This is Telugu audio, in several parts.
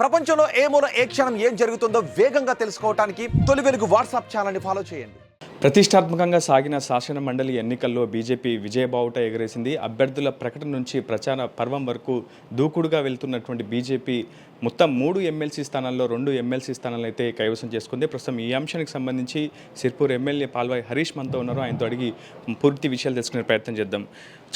ప్రపంచంలో ఏ మూల ఏ క్షణం ఏం జరుగుతుందో వేగంగా తెలుసుకోవడానికి తొలి వెలుగు వాట్సాప్ ఛానల్ని ఫాలో చేయండి. ప్రతిష్టాత్మకంగా సాగిన శాసన మండలి ఎన్నికల్లో బీజేపీ విజయబావుట ఎగరేసింది. అభ్యర్థుల ప్రకటన నుంచి ప్రచార పర్వం వరకు దూకుడుగా వెళ్తున్నటువంటి బీజేపీ మొత్తం 3 ఎమ్మెల్సీ స్థానాల్లో 2 ఎమ్మెల్సీ స్థానాలు అయితే కైవసం చేసుకుంది. ప్రస్తుతం ఈ అంశానికి సంబంధించి సిర్పూర్ ఎమ్మెల్యే పాల్వాయి హరీష్ మనతో ఉన్నారు. ఆయనతో అడిగి పూర్తి విషయాలు తెలుసుకునే ప్రయత్నం చేద్దాం.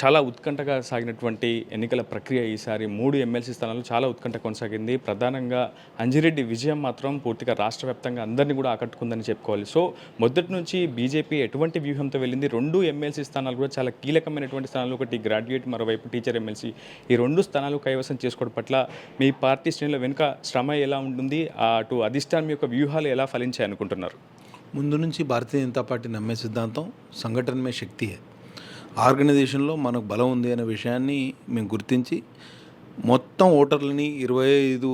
చాలా ఉత్కంఠగా సాగినటువంటి ఎన్నికల ప్రక్రియ ఈసారి 3 ఎమ్మెల్సీ స్థానాల్లో చాలా ఉత్కంఠ కొనసాగింది. ప్రధానంగా అంజిరెడ్డి విజయం మాత్రం పూర్తిగా రాష్ట్ర వ్యాప్తంగా అందరినీ కూడా ఆకట్టుకుందని చెప్పుకోవాలి. సో మొదటి నుంచి బీజేపీ ఎటువంటి వ్యూహంతో వెళ్ళింది? 2 ఎమ్మెల్సీ స్థానాలు కూడా చాలా కీలకమైనటువంటి స్థానాలు, ఒకటి గ్రాడ్యుయేట్, మరోవైపు టీచర్ ఎమ్మెల్సీ. ఈ 2 స్థానాలు కైవసం చేసుకోవడం పట్ల మీ పార్టీ శ్రేణుల వెనుక శ్రమ ఎలా ఉంటుంది? అటు అధిష్టానం యొక్క వ్యూహాలు ఎలా ఫలించాయి అనుకుంటున్నారు? ముందు నుంచి భారతీయ జనతా పార్టీ నమ్మే సిద్ధాంతం సంఘటనమే శక్తి. ఆర్గనైజేషన్లో మనకు బలం ఉంది అనే విషయాన్ని మేము గుర్తించి మొత్తం ఓటర్లని 25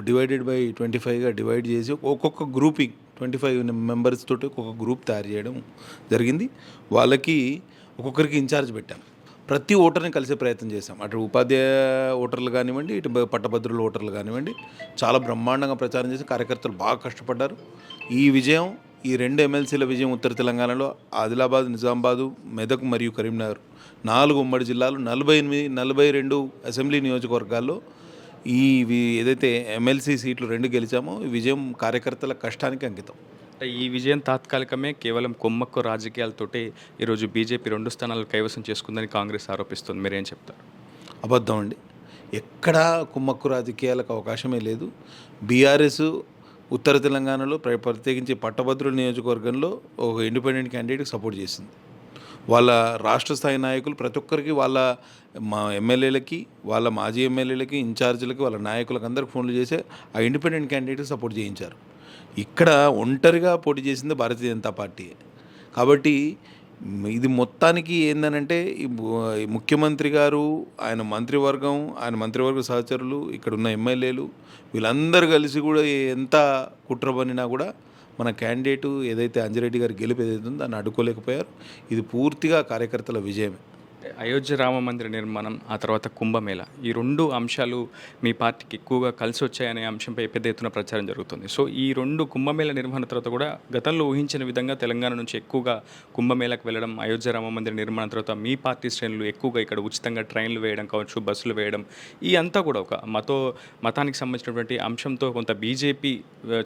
డివైడెడ్ బై 25గా డివైడ్ చేసి ఒక్కొక్క గ్రూపింగ్ 25 మెంబర్స్ తోటి ఒక్కొక్క గ్రూప్ తయారు చేయడం జరిగింది. వాళ్ళకి ఒక్కొక్కరికి ఇన్ఛార్జ్ పెట్టాం. ప్రతి ఓటర్ని కలిసే ప్రయత్నం చేశాం. అటు ఉపాధ్యాయ ఓటర్లు కానివ్వండి, ఇటు పట్టభద్రుల ఓటర్లు కానివ్వండి, చాలా బ్రహ్మాండంగా ప్రచారం చేసి కార్యకర్తలు బాగా కష్టపడ్డారు. ఈ విజయం, ఈ 2 ఎమ్మెల్సీల విజయం ఉత్తర తెలంగాణలో ఆదిలాబాద్, నిజామాబాదు, మెదక్ మరియు కరీంనగర్ 4 ఉమ్మడి జిల్లాలు 42 అసెంబ్లీ నియోజకవర్గాల్లో ఏదైతే ఎమ్మెల్సీ సీట్లు 2 గెలిచామో ఈ విజయం కార్యకర్తల కష్టానికి అంకితం. ఈ విజయం తాత్కాలికమే, కేవలం కొమ్మక్కు రాజకీయాలతోటే ఈరోజు బీజేపీ 2 స్థానాలు కైవసం చేసుకుందని కాంగ్రెస్ ఆరోపిస్తుంది. మీరేం చెప్తారు? అబద్ధం అండి. ఎక్కడా కుమ్మక్కు రాజకీయాలకు అవకాశమే లేదు. బీఆర్ఎస్ ఉత్తర తెలంగాణలో ప్రత్యేకించి పట్టభద్రుల నియోజకవర్గంలో ఒక ఇండిపెండెంట్ క్యాండిడేట్కి సపోర్ట్ చేసింది. వాళ్ళ రాష్ట్ర స్థాయి నాయకులు ప్రతి ఒక్కరికి వాళ్ళ ఎమ్మెల్యేలకి, వాళ్ళ మాజీ ఎమ్మెల్యేలకి, ఇన్ఛార్జీలకి, వాళ్ళ నాయకులకు అందరికి ఫోన్లు చేసి ఆ ఇండిపెండెంట్ క్యాండిడేట్కి సపోర్ట్ చేయించారు. ఇక్కడ ఒంటరిగా పోటీ చేసింది భారతీయ జనతా పార్టీ. కాబట్టి ఇది మొత్తానికి ఏందనంటే ఈ ముఖ్యమంత్రి గారు, ఆయన మంత్రివర్గ సహచరులు, ఇక్కడ ఉన్న ఎమ్మెల్యేలు వీళ్ళందరూ కలిసి కూడా ఎంత కుట్ర పన్నినా కూడా మన క్యాండిడేటు ఏదైతే అంజిరెడ్డి గారు గెలుపు ఏదైతే ఉందో దాన్ని అడ్డుకోలేకపోయారు. ఇది పూర్తిగా కార్యకర్తల విజయమే. అయోధ్య రామ మందిర నిర్మాణం, ఆ తర్వాత కుంభమేళ, ఈ 2 అంశాలు మీ పార్టీకి ఎక్కువగా కలిసి వచ్చాయనే అంశంపై పెద్ద ఎత్తున ప్రచారం జరుగుతుంది. సో ఈ 2 కుంభమేళ నిర్వహణ తర్వాత కూడా గతంలో ఊహించిన విధంగా తెలంగాణ నుంచి ఎక్కువగా కుంభమేళకు వెళ్ళడం, అయోధ్య రామ మందిర నిర్మాణం తర్వాత మీ పార్టీ శ్రేణులు ఎక్కువగా ఇక్కడ ఉచితంగా ట్రైన్లు వేయడం కావచ్చు, బస్సులు వేయడం, ఈ అంతా కూడా ఒక మతానికి సంబంధించినటువంటి అంశంతో కొంత బీజేపీ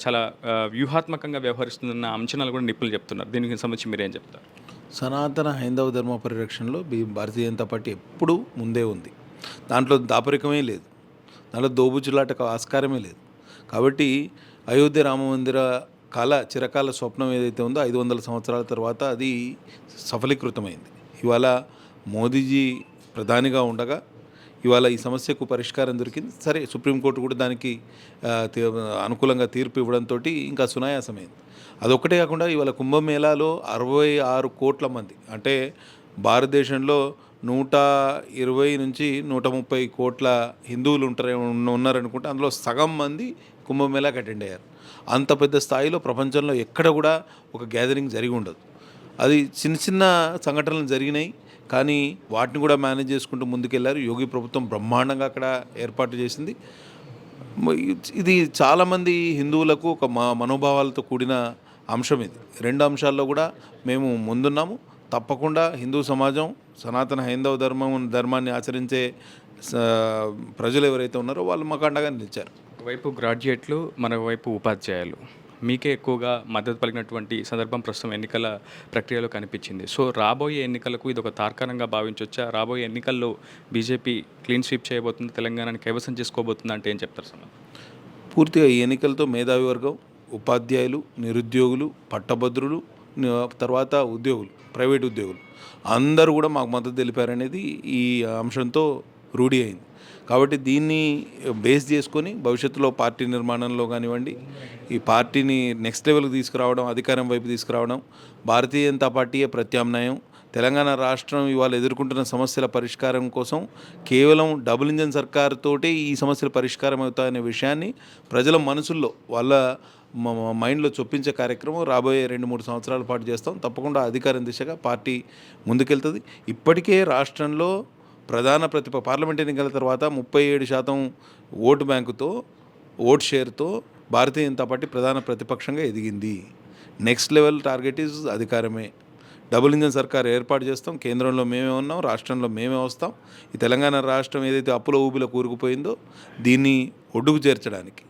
చాలా వ్యూహాత్మకంగా వ్యవహరిస్తుందన్న అంచనాలు కూడా నిపుణులు చెప్తున్నారు. దీనికి సంబంధించి మీరేం చెప్తారు? సనాతన హైందవ ధర్మ పరిరక్షణలో భారతీయ జనతా పార్టీ ఎప్పుడూ ముందే ఉంది. దాంట్లో దాపరికమే లేదు, దాంట్లో దోబుచ్చులాటకు ఆస్కారమే లేదు. కాబట్టి అయోధ్య రామ మందిర చిరకాల స్వప్నం ఏదైతే ఉందో 500 సంవత్సరాల తర్వాత అది సఫలీకృతమైంది. ఇవాళ మోదీజీ ప్రధానిగా ఉండగా ఇవాళ ఈ సమస్యకు పరిష్కారం దొరికింది. సరే, సుప్రీంకోర్టు కూడా దానికి అనుకూలంగా తీర్పు ఇవ్వడంతో ఇంకా సునాయాసమైంది. అదొక్కటే కాకుండా ఇవాళ కుంభమేళాలో 66 కోట్ల మంది, అంటే భారతదేశంలో 120 నుంచి 130 కోట్ల హిందువులు ఉన్నారనుకుంటే అందులో సగం మంది కుంభమేళాకి అటెండ్ అయ్యారు. అంత పెద్ద స్థాయిలో ప్రపంచంలో ఎక్కడ కూడా ఒక గ్యాదరింగ్ జరిగి ఉండదు. అది చిన్న చిన్న సంఘటనలు జరిగినాయి, కానీ వాటిని కూడా మేనేజ్ చేసుకుంటూ ముందుకెళ్లారు. యోగి ప్రభుత్వం బ్రహ్మాండంగా అక్కడ ఏర్పాటు చేసింది. ఇది చాలామంది హిందువులకు ఒక మనోభావాలతో కూడిన అంశం. ఇది 2 అంశాల్లో కూడా మేము ముందున్నాము. తప్పకుండా హిందూ సమాజం, సనాతన హైందవ ధర్మాన్ని ఆచరించే ప్రజలు ఎవరైతే ఉన్నారో వాళ్ళు మాకు అండగా నిలిచారు. ఒకవైపు గ్రాడ్యుయేట్లు, మరోవైపు ఉపాధ్యాయులు, మీకే ఎక్కువగా మద్దతు పలికినటువంటి సందర్భం ప్రస్తుతం ఎన్నికల ప్రక్రియలో కనిపించింది. సో రాబోయే ఎన్నికలకు ఇది ఒక తార్కాణంగా భావించవచ్చా? రాబోయే ఎన్నికల్లో బీజేపీ క్లీన్ స్వీప్ చేయబోతుంది, తెలంగాణని కైవసం చేసుకోబోతుంది అంటే ఏం చెప్తారు సార్? పూర్తిగా ఈ ఎన్నికలతో మేధావి వర్గం, ఉపాధ్యాయులు, నిరుద్యోగులు, పట్టభద్రులు, తర్వాత ఉద్యోగులు, ప్రైవేట్ ఉద్యోగులు అందరూ కూడా మాకు మద్దతు తెలిపారనేది ఈ అంశంతో రూఢి అయింది. కాబట్టి దీన్ని బేస్ చేసుకొని భవిష్యత్తులో పార్టీ నిర్మాణంలో కానివ్వండి, ఈ పార్టీని నెక్స్ట్ లెవెల్కి తీసుకురావడం, అధికారం వైపు తీసుకురావడం, భారతీయ జనతా పార్టీయే ప్రత్యామ్నాయం. తెలంగాణ రాష్ట్రం ఇవాళ ఎదుర్కొంటున్న సమస్యల పరిష్కారం కోసం కేవలం డబుల్ ఇంజన్ సర్కారుతోటే ఈ సమస్యల పరిష్కారం అవుతాయనే విషయాన్ని ప్రజల మనసుల్లో, వాళ్ళ మైండ్లో చొప్పించే కార్యక్రమం రాబోయే 2-3 సంవత్సరాల పాటు చేస్తాం. తప్పకుండా అధికారం దిశగా పార్టీ ముందుకెళ్తుంది. ఇప్పటికే రాష్ట్రంలో పార్లమెంట్ ఎన్నికల తర్వాత 37% ఓటు బ్యాంకుతో ఓట్ షేర్తో భారతీయ జనతా పార్టీ ప్రధాన ప్రతిపక్షంగా ఎదిగింది. నెక్స్ట్ లెవెల్ టార్గెట్ ఈజ్ అధికారమే. డబుల్ ఇంజన్ సర్కార్ ఏర్పాటు చేస్తాం. కేంద్రంలో మేమే ఉన్నాం, రాష్ట్రంలో మేమే వస్తాం. ఈ తెలంగాణ రాష్ట్రం ఏదైతే అప్పుల ఊబిలో కూరుకుపోయిందో దీన్ని ఒడ్డుకు చేర్చడానికి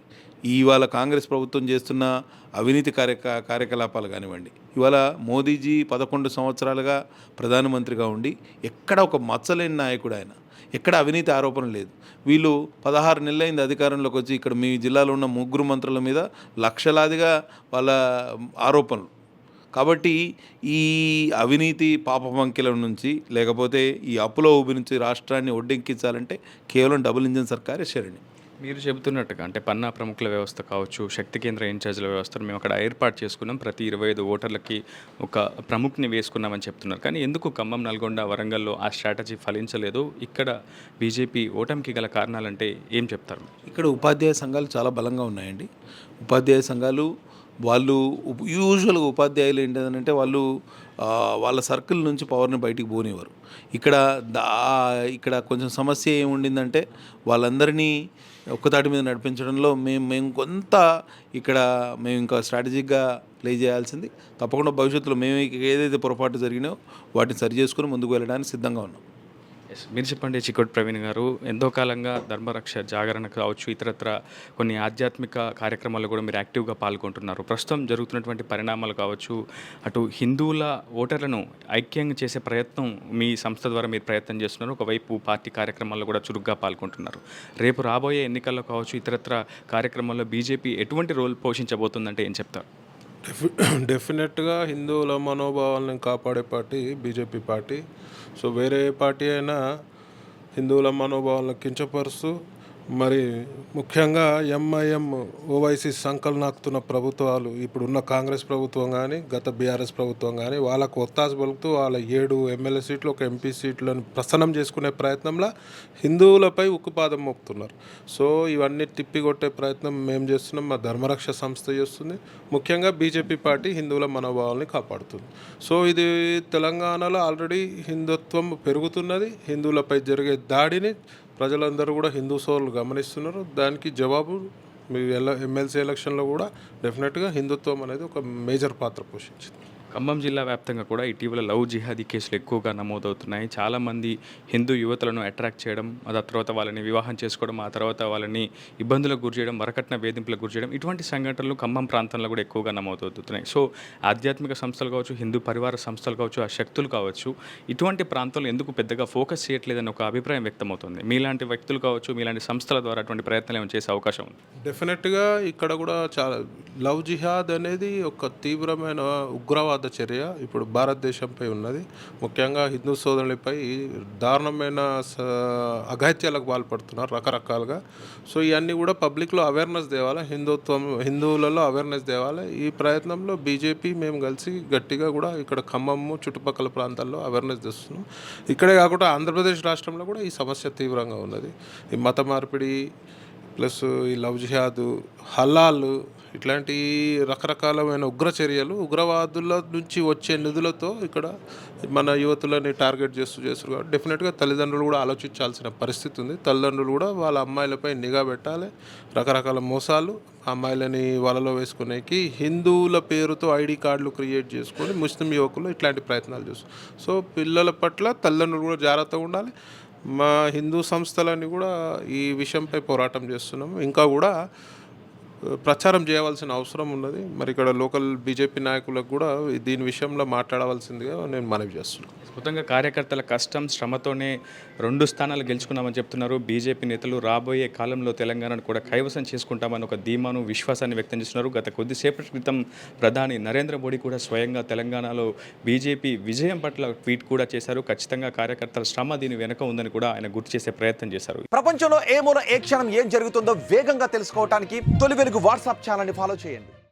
ఇవాళ కాంగ్రెస్ ప్రభుత్వం చేస్తున్న అవినీతి కార్యకలాపాలు కానివ్వండి, ఇవాళ మోదీజీ 11 సంవత్సరాలుగా ప్రధానమంత్రిగా ఉండి ఎక్కడ ఒక మచ్చలేని నాయకుడు ఆయన, ఎక్కడ అవినీతి ఆరోపణ లేదు. వీళ్ళు 16 నెలలైంది అధికారంలోకి వచ్చి ఇక్కడ మీ జిల్లాలో ఉన్న 3 మంత్రుల మీద లక్షలాదిగా వాళ్ళ ఆరోపణలు. కాబట్టి ఈ అవినీతి పాపమంకెల నుంచి లేకపోతే ఈ అప్పుల ఊబి నుంచి రాష్ట్రాన్ని ఒడ్డెక్కించాలంటే కేవలం డబుల్ ఇంజన్ సర్కారే శరణి. మీరు చెబుతున్నట్టుగా అంటే పన్నా ప్రముఖుల వ్యవస్థ కావచ్చు, శక్తి కేంద్ర ఇన్ఛార్జీల వ్యవస్థను మేము అక్కడ ఏర్పాటు చేసుకున్నాం, ప్రతి 25 ఓటర్లకి ఒక ప్రముఖని వేసుకున్నామని చెప్తున్నారు. కానీ ఎందుకు ఖమ్మం, నల్గొండ, వరంగల్లో ఆ స్ట్రాటజీ ఫలించలేదు? ఇక్కడ బీజేపీ ఓటమికి గల కారణాలంటే ఏం చెప్తారు? ఇక్కడ ఉపాధ్యాయ సంఘాలు చాలా బలంగా ఉన్నాయండి. ఉపాధ్యాయ సంఘాలు వాళ్ళు యూజువల్గా ఉపాధ్యాయులు ఏంటంటే వాళ్ళు వాళ్ళ సర్కిల్ నుంచి పవర్ని బయటికి పోనివ్వరు. ఇక్కడ కొంచెం సమస్య ఏముండిందంటే వాళ్ళందరినీ ఒక్కతాటి మీద నడిపించడంలో మేము కొంత ఇక్కడ మేము ఇంకా స్ట్రాటజిక్గా ప్లే చేయాల్సింది. తప్పకుండా భవిష్యత్తులో మేము ఏదైతే పొరపాటు జరిగినాయో వాటిని సరి చేసుకుని ముందుకు వెళ్ళడానికి సిద్ధంగా ఉన్నాం. మీరు చెప్పండి చికోటి ప్రవీణ్ గారు, ఎంతో కాలంగా ధర్మరక్ష జాగరణ కావచ్చు, ఇతరత్ర కొన్ని ఆధ్యాత్మిక కార్యక్రమాల్లో కూడా మీరు యాక్టివ్గా పాల్గొంటున్నారు. ప్రస్తుతం జరుగుతున్నటువంటి పరిణామాలు కావచ్చు, అటు హిందువుల ఓటర్లను ఐక్యంగా చేసే ప్రయత్నం మీ సంస్థ ద్వారా మీరు ప్రయత్నం చేస్తున్నారు, ఒకవైపు పార్టీ కార్యక్రమాల్లో కూడా చురుగ్గా పాల్గొంటున్నారు. రేపు రాబోయే ఎన్నికల్లో కావచ్చు, ఇతరత్ర కార్యక్రమాల్లో బీజేపీ ఎటువంటి రోల్ పోషించబోతుందంటే ఏం చెప్తారు? డెఫినెట్గా హిందువుల మనోభావాలను కాపాడే పార్టీ బీజేపీ పార్టీ. సో వేరే పార్టీ అయినా హిందువుల మనోభావాలను కించపరుస్తూ మరి ముఖ్యంగా ఎంఐఎం ఓవైసీ సంకలనాకుతున్న ప్రభుత్వాలు, ఇప్పుడున్న కాంగ్రెస్ ప్రభుత్వం కానీ గత బీఆర్ఎస్ ప్రభుత్వం కానీ వాళ్ళకు ఒత్తాసు పలుకుతూ వాళ్ళ 7 ఎమ్మెల్యే సీట్లు, 1 ఎంపీ సీట్లను ప్రసన్నం చేసుకునే ప్రయత్నంలో హిందువులపై ఉక్కుపాదం మోపుతున్నారు. సో ఇవన్నీ తిప్పికొట్టే ప్రయత్నం మేము చేస్తున్నాం, మా ధర్మరక్ష సంస్థ చేస్తుంది. ముఖ్యంగా బీజేపీ పార్టీ హిందువుల మనోభావాల్ని కాపాడుతుంది. సో ఇది తెలంగాణలో ఆల్రెడీ హిందుత్వం పెరుగుతున్నది. హిందువులపై జరిగే దాడిని ప్రజలందరూ కూడా హిందూ సోదరులు గమనిస్తున్నారు. దానికి జవాబు మీ ఎమ్మెల్సీ ఎలక్షన్లో కూడా డెఫినెట్గా హిందుత్వం అనేది ఒక మేజర్ పాత్ర పోషించింది. ఖమ్మం జిల్లా వ్యాప్తంగా కూడా ఇటీవల లవ్ జిహాదీ కేసులు ఎక్కువగా నమోదవుతున్నాయి. చాలామంది హిందూ యువతులను అట్రాక్ట్ చేయడం, ఆ తర్వాత వాళ్ళని వివాహం చేసుకోవడం, ఆ తర్వాత వాళ్ళని ఇబ్బందులకు గురి చేయడం, వరకట్న వేధింపులకు గురి చేయడం, ఇటువంటి సంఘటనలు ఖమ్మం ప్రాంతంలో కూడా ఎక్కువగా నమోదవుతున్నాయి. సో ఆధ్యాత్మిక సంస్థలు కావచ్చు, హిందూ పరివార సంస్థలు కావచ్చు, ఆ శక్తులు కావచ్చు, ఇటువంటి ప్రాంతాల్లో ఎందుకు పెద్దగా ఫోకస్ చేయట్లేదని ఒక అభిప్రాయం వ్యక్తమవుతుంది. మీలాంటి వ్యక్తులు కావచ్చు, మీలాంటి సంస్థల ద్వారా అటువంటి ప్రయత్నాలు ఏమైనా చేసే అవకాశం ఉంది? డెఫినెట్గా ఇక్కడ కూడా చాలా లవ్ జిహాద్ అనేది ఒక తీవ్రమైన ఉగ్రవాద చర్య ఇప్పుడు భారతదేశంపై ఉన్నది. ముఖ్యంగా హిందూ సోదరులపై దారుణమైన అఘాయిత్యాలకు పాల్పడుతున్నారు రకరకాలుగా. సో ఇవన్నీ కూడా పబ్లిక్లో అవేర్నెస్ తేవాలి, హిందువులలో అవేర్నెస్ తేవాలి. ఈ ప్రయత్నంలో బీజేపీ మేము కలిసి గట్టిగా కూడా ఇక్కడ ఖమ్మము చుట్టుపక్కల ప్రాంతాల్లో అవేర్నెస్ తెస్తున్నాం. ఇక్కడే కాకుండా ఆంధ్రప్రదేశ్ రాష్ట్రంలో కూడా ఈ సమస్య తీవ్రంగా ఉన్నది. ఈ మత మార్పిడి ప్లస్ ఈ లవ్ జిహాదు, హలాలు, ఇట్లాంటి రకరకాలమైన ఉగ్ర చర్యలు, ఉగ్రవాదుల నుంచి వచ్చే నిధులతో ఇక్కడ మన యువతులని టార్గెట్ చేస్తారు కాబట్టి డెఫినెట్గా తల్లిదండ్రులు కూడా ఆలోచించాల్సిన పరిస్థితి ఉంది. తల్లిదండ్రులు కూడా వాళ్ళ అమ్మాయిలపై నిఘా పెట్టాలి. రకరకాల మోసాలు అమ్మాయిలని వలలో వేసుకునేకి హిందువుల పేరుతో ఐడి కార్డులు క్రియేట్ చేసుకొని ముస్లిం యువకులు ఇట్లాంటి ప్రయత్నాలు చేస్తారు. సో పిల్లల పట్ల తల్లిదండ్రులు కూడా జాగ్రత్తగా ఉండాలి. మా హిందూ సంస్థలన్నీ కూడా ఈ విషయంపై పోరాటం చేస్తున్నాము. ఇంకా కూడా ప్రచారం చేయవలసిన అవసరం ఉన్నది. మరి ఇక్కడ లోకల్ బీజేపీ నాయకులకు కూడా దీని విషయంలో మాట్లాడవలసిందిగా నేను మనవి చేస్తున్నాను. మొత్తంగా కార్యకర్తల కష్టం, శ్రమతోనే 2 స్థానాలు గెలుచుకున్నామని చెప్తున్నారు. బీజేపీ నేతలు రాబోయే కాలంలో తెలంగాణను కూడా కైవసం చేసుకుంటామని ఒక ధీమాను, విశ్వాసాన్ని వ్యక్తం చేస్తున్నారు. గత కొద్దిసేపటి క్రితం ప్రధాని నరేంద్ర మోడీ కూడా స్వయంగా తెలంగాణలో బీజేపీ విజయం పట్ల ట్వీట్ కూడా చేశారు. ఖచ్చితంగా కార్యకర్తల శ్రమ దీని వెనుక ఉందని కూడా ఆయన గుర్తు చేసే ప్రయత్నం చేశారు. ప్రపంచంలో ఏ మూల ఏ క్షణం ఏం జరుగుతుందో వేగంగా తెలుసుకోవడానికి తొలి వెలుగు వాట్సాప్ ఛానల్ని ఫాలో చేయండి.